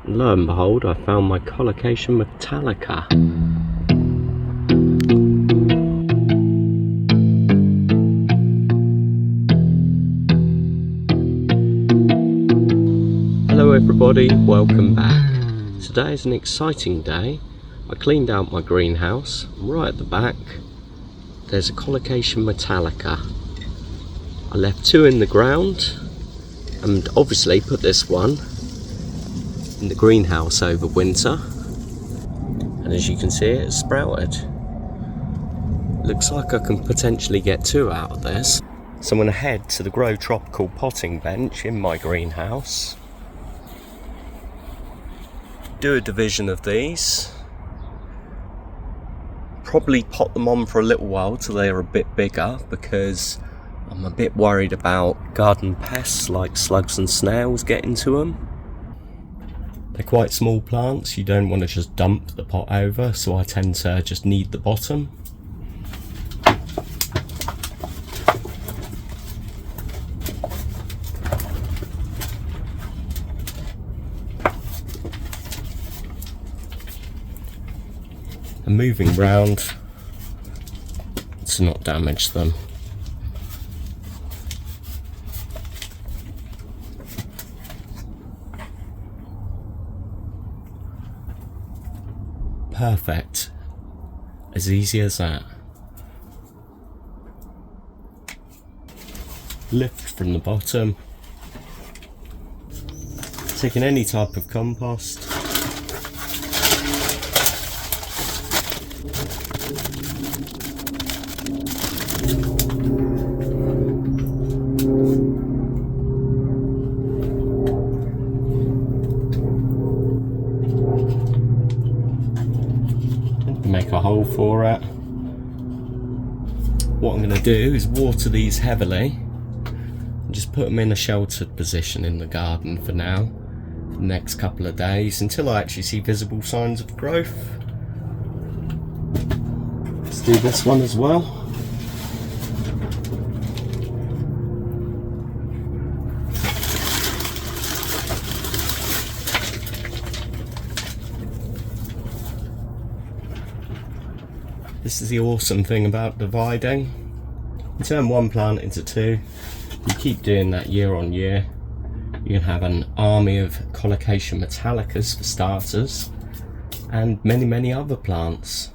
Lo and behold, I found my Colocasia Metallica. Hello everybody, welcome back. Today is an exciting day. I cleaned out my greenhouse. Right at the back there's a Colocasia Metallica. I left two in the ground and obviously put this one in the greenhouse over winter, and as you can see, it's sprouted. Looks like I can potentially get two out of this. So I'm going to head to the Grow Tropical potting bench in my greenhouse, do a division of these, probably pot them on for a little while till they're a bit bigger, because I'm a bit worried about garden pests like slugs and snails getting to them. They're quite small plants, you don't want to just dump the pot over, so I tend to just knead the bottom. And moving round to not damage them. Perfect. As easy as that. Lift from the bottom. Taking any type of compost. Make a hole for it. What I'm going to do is water these heavily and just put them in a sheltered position in the garden for now, for the next couple of days, until I actually see visible signs of growth. Let's do this one as well. This is the awesome thing about dividing. You turn one plant into two, you keep doing that year on year, you can have an army of Colocasia Metallicas for starters, and many other plants.